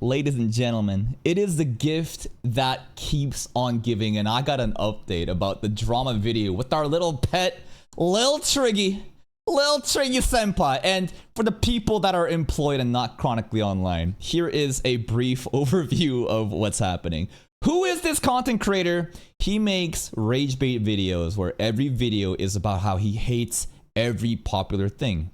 Ladies and gentlemen, it is the gift that keeps on giving, and I got an update about the drama video with our little pet, Lil Triggy Senpai. And for the people that are employed and not chronically online, here is a brief overview of what's happening. Who is this content creator? He makes rage bait videos where every video is about how he hates every popular thing.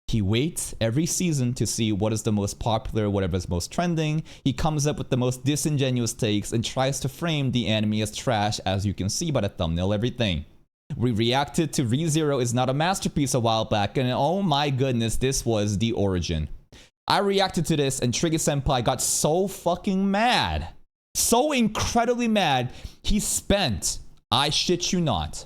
He waits every season to see what is the most popular, whatever is most trending. He comes up with the most disingenuous takes and tries to frame the anime as trash, as you can see by the thumbnail, everything. We reacted to ReZero is not a masterpiece a while back, and oh my goodness, this was the origin. I reacted to this and Triggy Senpai got so fucking mad. So incredibly mad, he spent, I shit you not.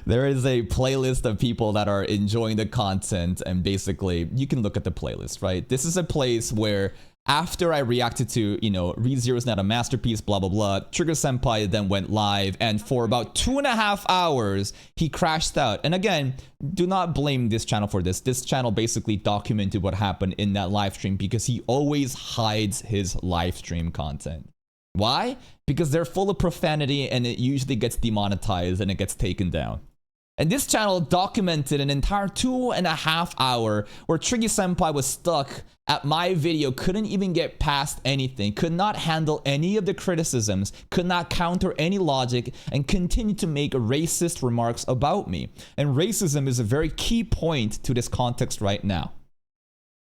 There is a playlist of people that are enjoying the content, and basically you can look at the playlist, right? This is a place where after I reacted to, ReZero is not a masterpiece, blah, blah, blah, Trigger Senpai then went live, and for about 2.5 hours, he crashed out. And again, do not blame this channel for this. This channel basically documented what happened in that live stream because he always hides his live stream content. Why? Because they're full of profanity and it usually gets demonetized and it gets taken down. And this channel documented an entire 2.5 hours where Triggy Senpai was stuck at my video, couldn't even get past anything, could not handle any of the criticisms, could not counter any logic, and continued to make racist remarks about me. And racism is a very key point to this context right now.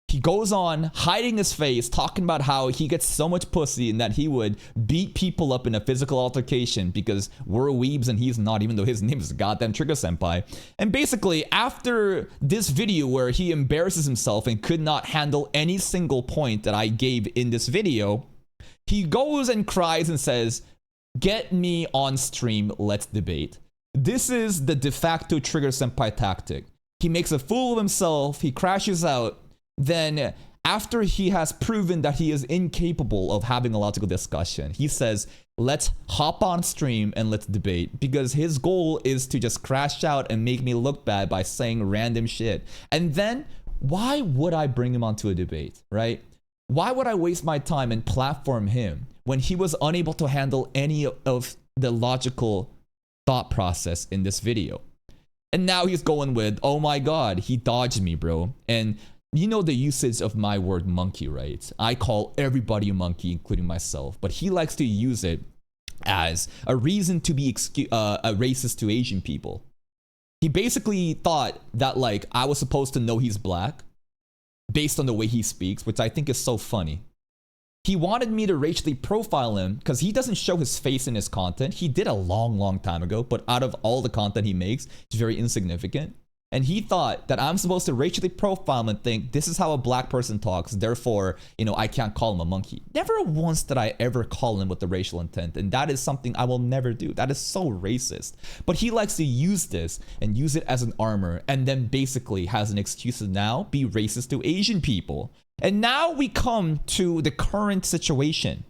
He goes on hiding his face, talking about how he gets so much pussy and that he would beat people up in a physical altercation because we're weebs and he's not, even though his name is goddamn Trigger Senpai. And basically, after this video where he embarrasses himself and could not handle any single point that I gave in this video, he goes and cries and says, "Get me on stream, let's debate." This is the de facto Trigger Senpai tactic. He makes a fool of himself, he crashes out. Then, after he has proven that he is incapable of having a logical discussion, he says, let's hop on stream and let's debate, because his goal is to just crash out and make me look bad by saying random shit. And then, why would I bring him onto a debate, right? Why would I waste my time and platform him when he was unable to handle any of the logical thought process in this video? And now he's going with, oh my god, he dodged me, bro. And you know the usage of my word monkey, right? I call everybody a monkey, including myself, but he likes to use it as a reason to be a racist to Asian people. He basically thought that like I was supposed to know he's black based on the way he speaks, which I think is so funny. He wanted me to racially profile him because he doesn't show his face in his content. He did a long time ago, but out of all the content he makes, it's very insignificant. And he thought that I'm supposed to racially profile him and think this is how a black person talks, therefore, I can't call him a monkey. Never once did I ever call him with the racial intent, and that is something I will never do. That is so racist. But he likes to use this and use it as an armor, and then basically has an excuse to now be racist to Asian people. And now we come to the current situation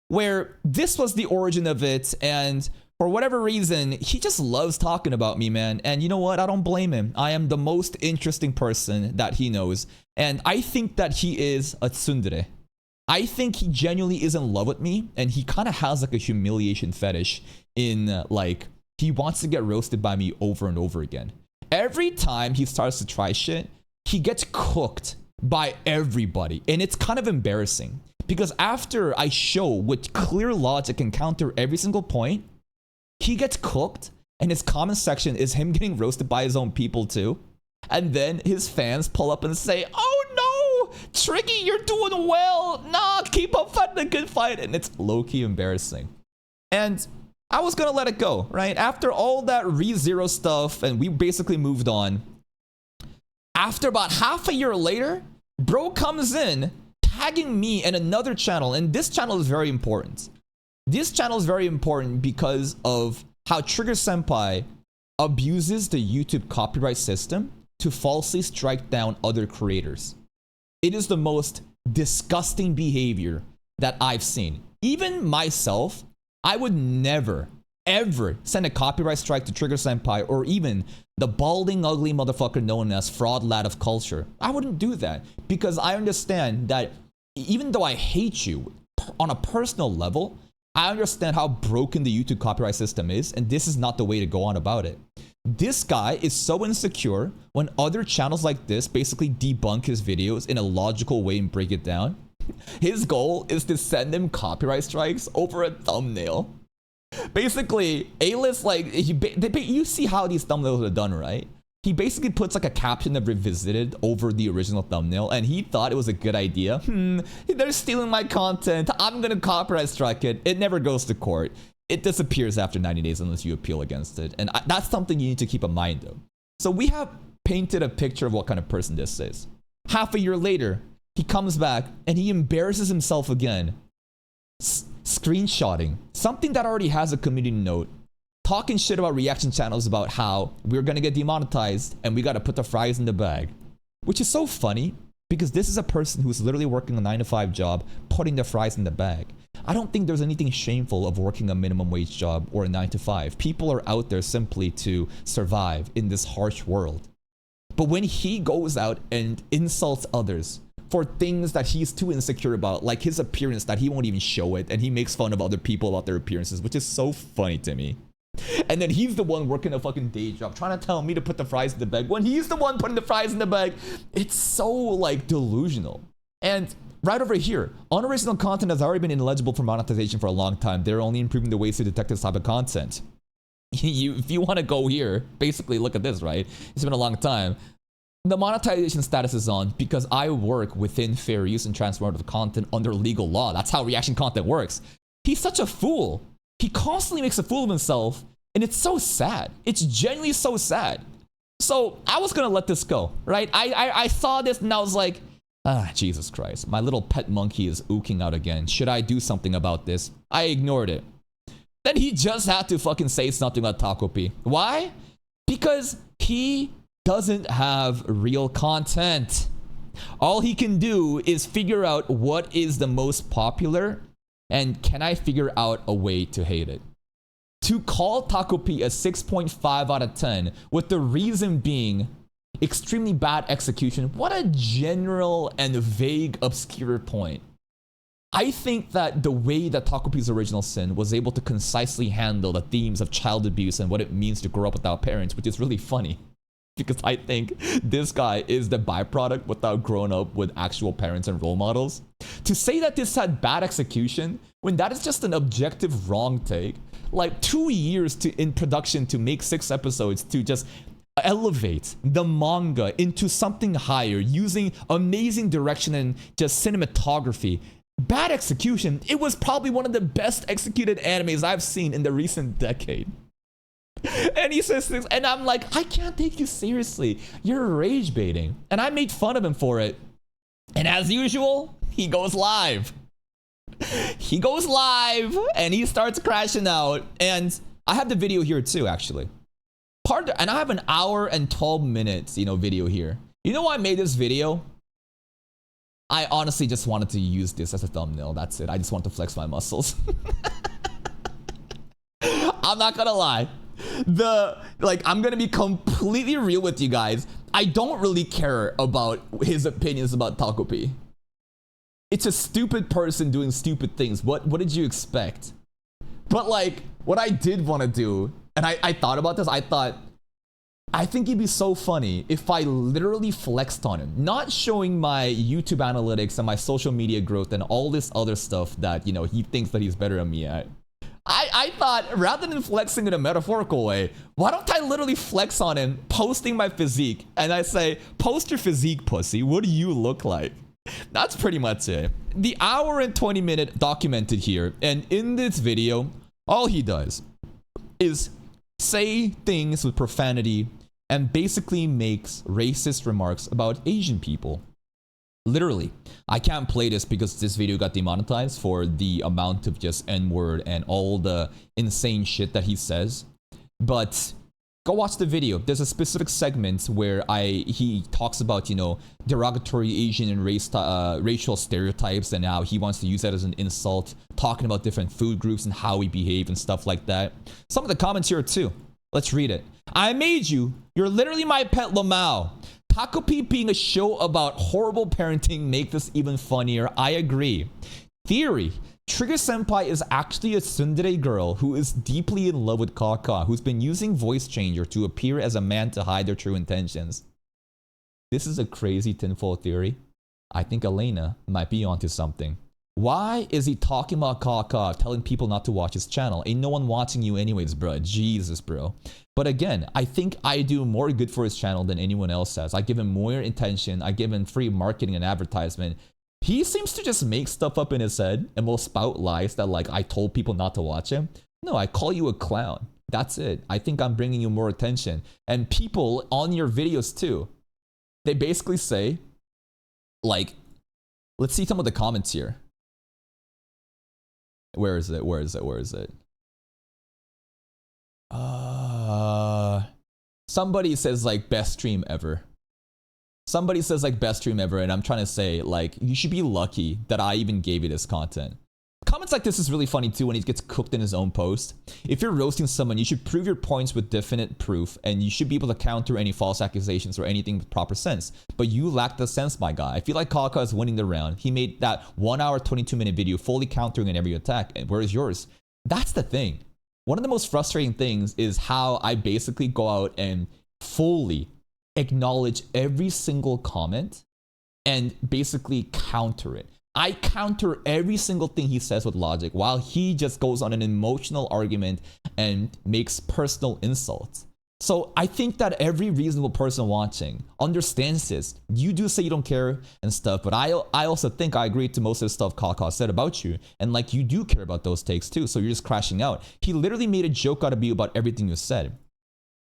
where this was the origin of it, and for whatever reason, he just loves talking about me, man. And you know what? I don't blame him. I am the most interesting person that he knows. And I think that he is a tsundere. I think he genuinely is in love with me. And he kind of has like a humiliation fetish in he wants to get roasted by me over and over again. Every time he starts to try shit, he gets cooked by everybody. And it's kind of embarrassing. Because after I show with clear logic and counter every single point, he gets cooked, and his comment section is him getting roasted by his own people too. And then his fans pull up and say, oh no, Triggy, you're doing well. Nah, keep up fighting a good fight. And it's low-key embarrassing. And I was gonna let it go, right? After all that ReZero stuff, and we basically moved on. After about half a year later, bro comes in, tagging me and another channel, and this channel is very important. This channel is very important because of how Trigger Senpai abuses the YouTube copyright system to falsely strike down other creators. It is the most disgusting behavior that I've seen. Even myself, I would never ever send a copyright strike to Trigger Senpai or even the balding, ugly motherfucker known as Fraud Lad of Culture. I wouldn't do that because I understand that even though I hate you on a personal level, I understand how broken the YouTube copyright system is, and this is not the way to go on about it. This guy is so insecure when other channels like this basically debunk his videos in a logical way and break it down. His goal is to send him copyright strikes over a thumbnail. Basically, A-list, like, you see how these thumbnails are done, right? He basically puts like a caption of revisited over the original thumbnail, and he thought it was a good idea. They're stealing my content. I'm gonna copyright strike it. It never goes to court. It disappears after 90 days unless you appeal against it. And that's something you need to keep in mind, though. So we have painted a picture of what kind of person this is. Half a year later, he comes back and he embarrasses himself again. Screenshotting something that already has a community note, talking shit about reaction channels about how we're gonna get demonetized and we gotta put the fries in the bag. Which is so funny because this is a person who's literally working a 9-to-5 job, putting the fries in the bag. I don't think there's anything shameful of working a minimum wage job or a 9-to-5. People are out there simply to survive in this harsh world. But when he goes out and insults others for things that he's too insecure about, like his appearance, that he won't even show it, and he makes fun of other people about their appearances, which is so funny to me. And then he's the one working a fucking day job, trying to tell me to put the fries in the bag when he's the one putting the fries in the bag. It's so, like, delusional. And right over here, unoriginal content has already been ineligible for monetization for a long time. They're only improving the ways to detect this type of content. If you want to go here, basically look at this, right? It's been a long time. The monetization status is on because I work within fair use and transformative content under legal law. That's how reaction content works. He's such a fool. He constantly makes a fool of himself, and it's so sad. It's genuinely so sad. So I was gonna let this go, right? I saw this and I was like, Jesus Christ. My little pet monkey is ooking out again. Should I do something about this? I ignored it. Then he just had to fucking say something about Takopi. Why? Because he doesn't have real content. All he can do is figure out what is the most popular and can I figure out a way to hate it. To call Takopi a 6.5 out of 10 with the reason being extremely bad execution, what a general and vague, obscure point. I think that the way that Takopi's Original Sin was able to concisely handle the themes of child abuse and what it means to grow up without parents, which is really funny. Because I think this guy is the byproduct without growing up with actual parents and role models. To say that this had bad execution, when that is just an objective wrong take, like 2 years in production to make 6 episodes to just elevate the manga into something higher using amazing direction and just cinematography. Bad execution. It was probably one of the best executed animes I've seen in the recent decade. And he says things, and I'm like, I can't take you seriously. You're rage baiting. And I made fun of him for it. And as usual, he goes live. He goes live and he starts crashing out. And I have the video here too, actually. And I have an hour and 12 minutes, video here. You know why I made this video? I honestly just wanted to use this as a thumbnail. That's it. I just want to flex my muscles. I'm not gonna lie. I'm gonna be completely real with you guys. I don't really care about his opinions about Takopi. It's a stupid person doing stupid things. What did you expect? But what I did want to do, and I thought about this, I think it'd be so funny if I literally flexed on him, not showing my YouTube analytics and my social media growth and all this other stuff that, he thinks that he's better than me at. I thought, rather than flexing in a metaphorical way, why don't I literally flex on him, posting my physique, and I say, post your physique, pussy, what do you look like? That's pretty much it. The hour and 20 minute documented here, and in this video, all he does is say things with profanity and basically makes racist remarks about Asian people. Literally, I can't play this because this video got demonetized for the amount of just N-word and all the insane shit that he says. But Go watch the video. There's a specific segment where he talks about, you know, derogatory Asian and racial stereotypes and how he wants to use that as an insult, talking about different food groups and how we behave and stuff like that. Some of the comments here too. Let's read it. I made you. You're literally my pet Lamau. Taco P being a show about horrible parenting make this even funnier. I agree. Theory. Trigger Senpai is actually a tsundere girl who is deeply in love with Kaka, who's been using voice changer to appear as a man to hide their true intentions. This is a crazy tinfoil theory. I think Elena might be onto something. Why is he talking about Kaka, telling people not to watch his channel? Ain't no one watching you anyways, bro. Jesus, bro. But again, I think I do more good for his channel than anyone else has. I give him more attention. I give him free marketing and advertisement. He seems to just make stuff up in his head and will spout lies that like I told people not to watch him. No, I call you a clown. That's it. I think I'm bringing you more attention. And people on your videos too, they basically say, like, let's see some of the comments here. Where is it? Where is it? Where is it? Somebody says like best stream ever. Somebody says like best stream ever, and I'm trying to say like you should be lucky that I even gave you this content. Comments like this is really funny too when he gets cooked in his own post. If you're roasting someone, you should prove your points with definite proof, and you should be able to counter any false accusations or anything with proper sense. But you lack the sense, my guy. I feel like Kaka is winning the round. He made that 1 hour, 22-minute video fully countering in every attack, and where's yours? That's the thing. One of the most frustrating things is how I basically go out and fully acknowledge every single comment and basically counter it. I counter every single thing he says with logic while he just goes on an emotional argument and makes personal insults. So I think that every reasonable person watching understands this. You do say you don't care and stuff, but I also think I agree to most of the stuff Kaka said about you. And like you do care about those takes too, so you're just crashing out. He literally made a joke out of you about everything you said.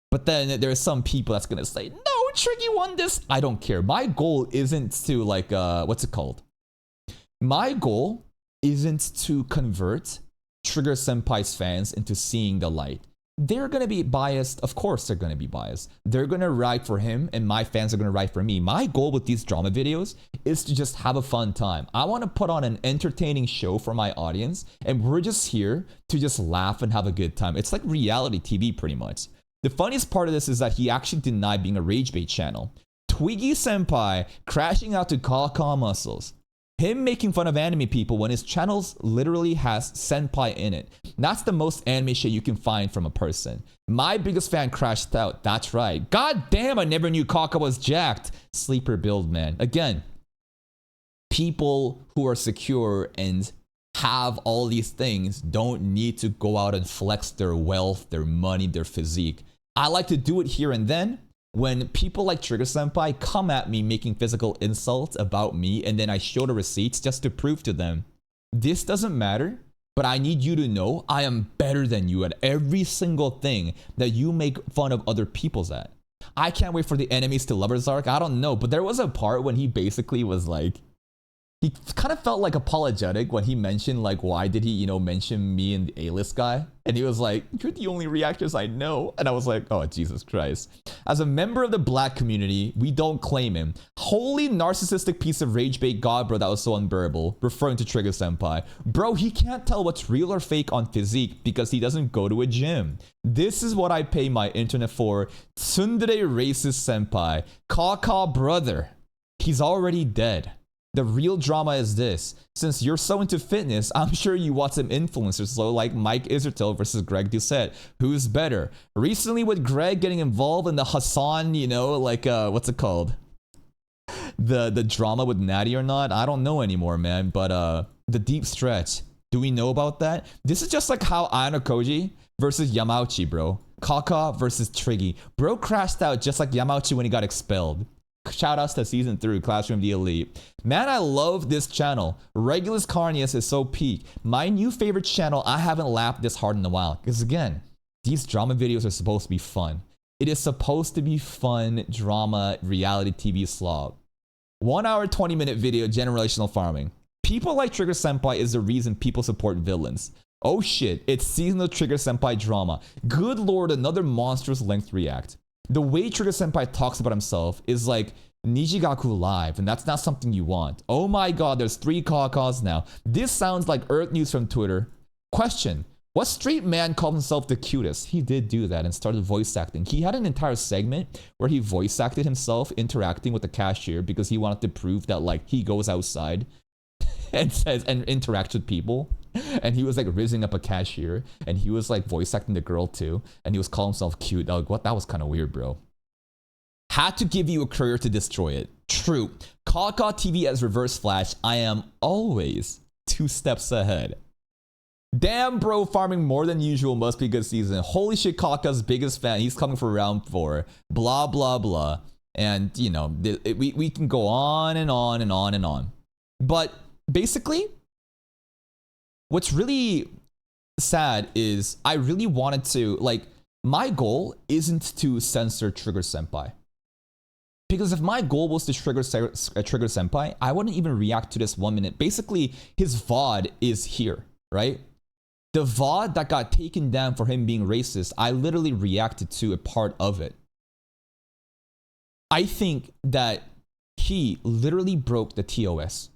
But then there are some people that's gonna say, no, Triggy won this. I don't care. My goal isn't to like, what's it called? My goal isn't to convert Trigger Senpai's fans into seeing the light. They're gonna be biased. Of course they're gonna be biased. They're gonna ride for him and my fans are gonna ride for me. My goal with these drama videos is to just have a fun time. I wanna put on an entertaining show for my audience, and we're just here to just laugh and have a good time. It's like reality TV pretty much. The funniest part of this is that he actually denied being a rage bait channel. Twiggy Senpai crashing out to Kaka muscles. Him making fun of anime people when his channels literally has senpai in it. That's the most anime shit you can find from a person. My biggest fan crashed out. That's right. God damn, I never knew Kaka was jacked. Sleeper build, man. Again, people who are secure and have all these things don't need to go out and flex their wealth, their money, their physique. I like to do it here and then. When people like Trigger Senpai come at me making physical insults about me, and then I show the receipts just to prove to them, this doesn't matter, but I need you to know I am better than you at every single thing that you make fun of other people's at. I can't wait for the enemies to lovers arc. I don't know, but there was a part when he basically was like, he kind of felt like apologetic when he mentioned like, why did he, you know, mention me and the A-list guy? And he was like, you're the only reactors I know. And I was like, oh, Jesus Christ. As a member of the black community, we don't claim him. Holy narcissistic piece of rage bait god, bro, that was so unbearable. Referring to Trigger Senpai. Bro, he can't tell what's real or fake on physique because he doesn't go to a gym. This is what I pay my internet for. Tsundere racist senpai. Kaka brother. He's already dead. The real drama is this. Since you're so into fitness, I'm sure you watch some influencers so like Mike Isertel versus Greg Doucette. Who's better? Recently with Greg getting involved in the Hassan, you know, like, what's it called? The drama with Natty or not? I don't know anymore, man. But the deep stretch. Do we know about that? This is just like how Ayano Koji versus Yamauchi, bro. Kaka versus Triggy. Bro crashed out just like Yamauchi when he got expelled. Shoutouts to season 3, Classroom the Elite. Man, I love this channel. Regulus Carnius is so peak. My new favorite channel, I haven't laughed this hard in a while. Because again, these drama videos are supposed to be fun. It is supposed to be fun, drama, reality TV slob. 1 hour, 20-minute video, generational farming. People like Trigger Senpai is the reason people support villains. Oh shit, it's seasonal Trigger Senpai drama. Good lord, another monstrous length react. The way Trigger Senpai talks about himself is like Nijigaku live, and that's not something you want. Oh my god, there's 3 cawcaws now. This sounds like Earth News from Twitter. Question. What straight man called himself the cutest? He did do that and started voice acting. He had an entire segment where he voice acted himself interacting with the cashier because he wanted to prove that like he goes outside and says and interacts with people. And he was like raising up a cashier and he was like voice acting the girl too. And he was calling himself cute. Like, what? That was kind of weird, bro. Had to give you a courier to destroy it. True. cawcawTV as Reverse Flash. I am always 2 steps ahead. Damn, bro, farming more than usual must be good season. Holy shit, Kaka's biggest fan. He's coming for round 4. Blah, blah, blah. And, you know, we can go on and on and on and on. But basically, what's really sad is I really wanted to, like, my goal isn't to censor Trigger Senpai. Because if my goal was to trigger Senpai, I wouldn't even react to this 1 minute. Basically, his VOD is here, right? The VOD that got taken down for him being racist, I literally reacted to a part of it. I think that he literally broke the TOS.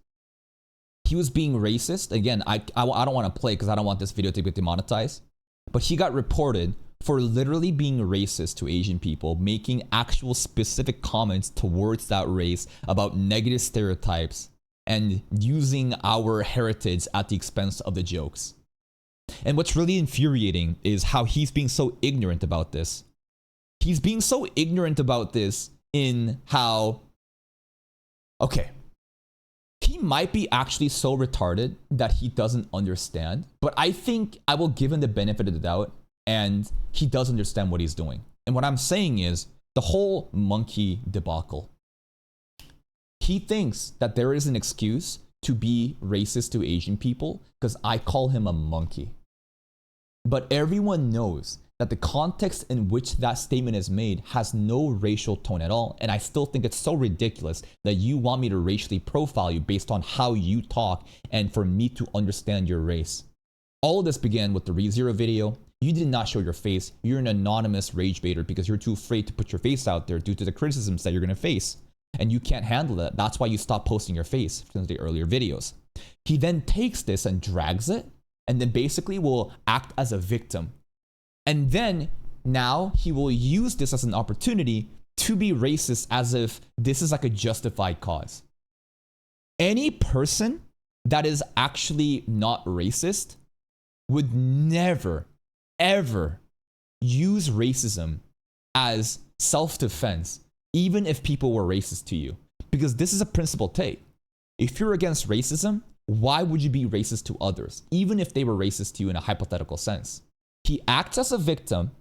He was being racist. Again, I don't want to play because I don't want this video to get demonetized. But he got reported for literally being racist to Asian people, making actual specific comments towards that race about negative stereotypes and using our heritage at the expense of the jokes. And what's really infuriating is how he's being so ignorant about this. He's being so ignorant about this in how, okay, he might be actually so retarded that he doesn't understand, but I think I will give him the benefit of the doubt and he does understand what he's doing. And what I'm saying is the whole monkey debacle. He thinks that there is an excuse to be racist to Asian people because I call him a monkey. But everyone knows that the context in which that statement is made has no racial tone at all. And I still think it's so ridiculous that you want me to racially profile you based on how you talk and for me to understand your race. All of this began with the ReZero video. You did not show your face. You're an anonymous rage baiter because you're too afraid to put your face out there due to the criticisms that you're going to face. And you can't handle that. That's why you stopped posting your face from the earlier videos. He then takes this and drags it and then basically will act as a victim. And then now he will use this as an opportunity to be racist as if this is like a justified cause. Any person that is actually not racist would never, ever use racism as self-defense, even if people were racist to you. Because this is a principled take. If you're against racism, why would you be racist to others, even if they were racist to you in a hypothetical sense? He acts as a victim,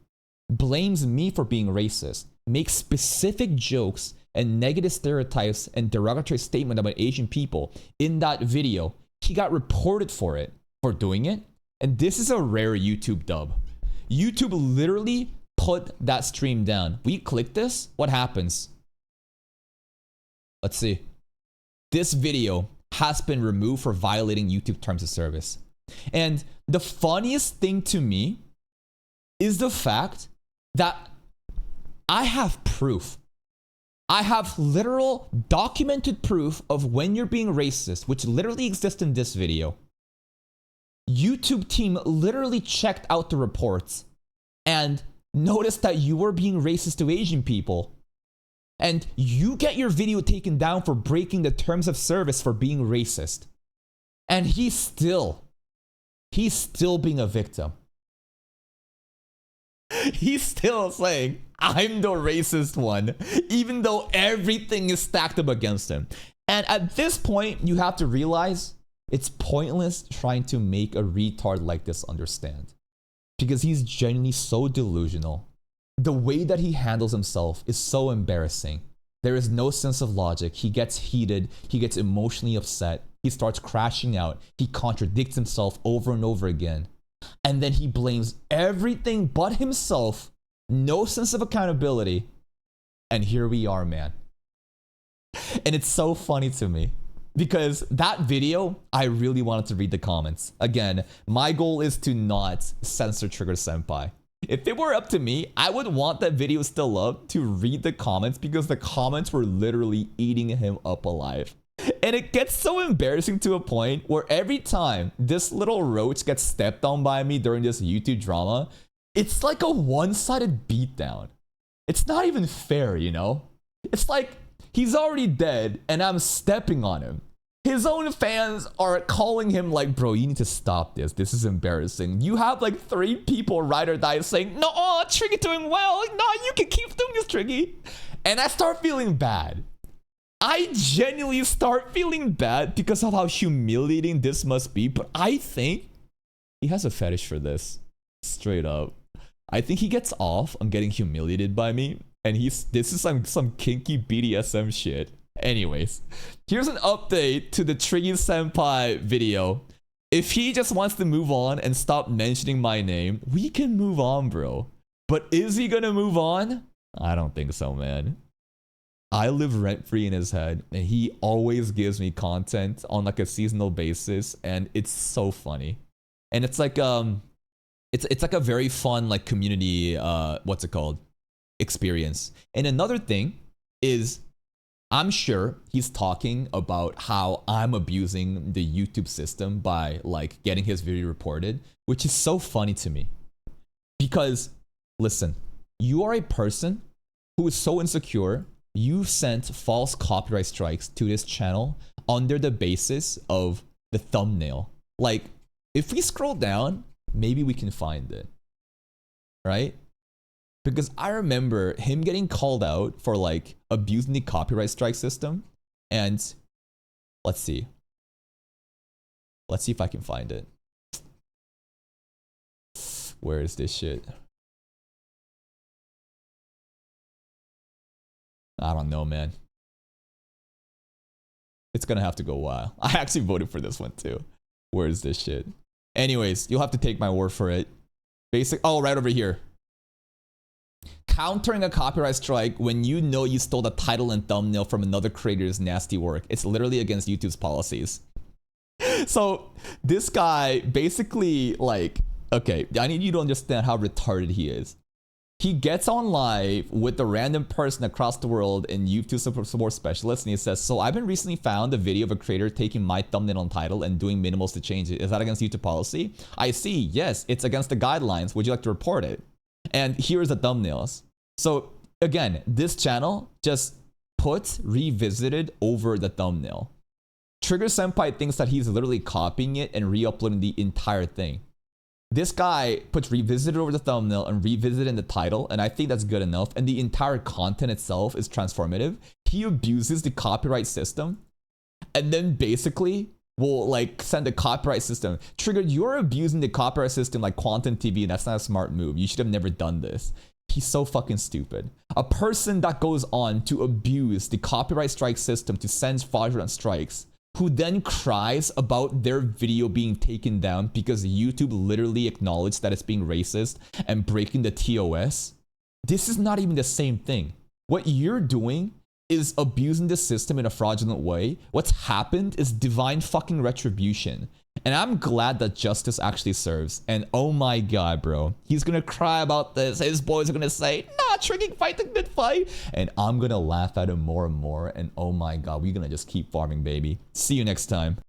blames me for being racist, makes specific jokes and negative stereotypes and derogatory statement about Asian people in that video. He got reported for it, for doing it. And this is a rare YouTube dub. YouTube literally put that stream down. We click this, what happens? Let's see. This video has been removed for violating YouTube terms of service. And the funniest thing to me is the fact that I have proof. I have literal documented proof of when you're being racist, which literally exists in this video. YouTube team literally checked out the reports and noticed that you were being racist to Asian people. And you get your video taken down for breaking the terms of service for being racist. And he's still being a victim. He's still saying, I'm the racist one, even though everything is stacked up against him. And at this point, you have to realize it's pointless trying to make a retard like this understand. Because he's genuinely so delusional. The way that he handles himself is so embarrassing. There is no sense of logic. He gets heated. He gets emotionally upset. He starts crashing out. He contradicts himself over and over again. And then he blames everything but himself. No sense of accountability. And here we are, man. And it's so funny to me because that video, I really wanted to read the comments. Again, my goal is to not censor Trigger Senpai. If it were up to me, I would want that video still up to read the comments because the comments were literally eating him up alive. And it gets so embarrassing to a point where every time this little roach gets stepped on by me during this YouTube drama, it's like a one-sided beatdown. It's not even fair, you know? It's like he's already dead and I'm stepping on him. His own fans are calling him like, bro, you need to stop this. This is embarrassing. You have like 3 people ride or die saying, no, Triggy doing well. No, you can keep doing this, Triggy. And I start feeling bad. I genuinely start feeling bad because of how humiliating this must be. But I think he has a fetish for this. Straight up. I think he gets off on getting humiliated by me. And this is some kinky BDSM shit. Anyways, here's an update to the Triggy Senpai video. If he just wants to move on and stop mentioning my name, we can move on, bro. But is he gonna move on? I don't think so, man. I live rent-free in his head, and he always gives me content on like a seasonal basis, and it's so funny. And it's like it's like a very fun like community what's it called? Experience. And another thing is, I'm sure he's talking about how I'm abusing the YouTube system by like getting his video reported, which is so funny to me. Because, listen, you are a person who is so insecure, you sent false copyright strikes to this channel under the basis of the thumbnail. Like, if we scroll down, maybe we can find it, right? Because I remember him getting called out for like abusing the copyright strike system. And let's see. Let's see if I can find it. Where is this shit? I don't know, man. It's gonna have to go a while. I actually voted for this one too. Where is this shit? Anyways, you'll have to take my word for it. Oh, right over here. Countering a copyright strike when you know you stole the title and thumbnail from another creator's nasty work. It's literally against YouTube's policies. So this guy basically like, okay, I need you to understand how retarded he is. He gets on live with a random person across the world in YouTube support specialist, and he says, so I've been recently found a video of a creator taking my thumbnail and title and doing minimals to change it. Is that against YouTube policy? I see. Yes, it's against the guidelines. Would you like to report it? And here's the thumbnails. So again, this channel just put revisited over the thumbnail. Trigger Senpai thinks that he's literally copying it and re-uploading the entire thing. This guy puts revisited over the thumbnail and revisited in the title, and I think that's good enough. And the entire content itself is transformative. He abuses the copyright system and then basically will like send a copyright system. Triggered, you're abusing the copyright system like cawcawTV, and that's not a smart move. You should have never done this. He's so fucking stupid. A person that goes on to abuse the copyright strike system to send fraudulent strikes, who then cries about their video being taken down because YouTube literally acknowledged that it's being racist and breaking the TOS. This is not even the same thing. What you're doing is abusing the system in a fraudulent way. What's happened is divine fucking retribution. And I'm glad that justice actually serves. And oh my god, bro. He's gonna cry about this. His boys are gonna say, nah, Triggy, fight the good fight. And I'm gonna laugh at him more and more. And oh my god, we're gonna just keep farming, baby. See you next time.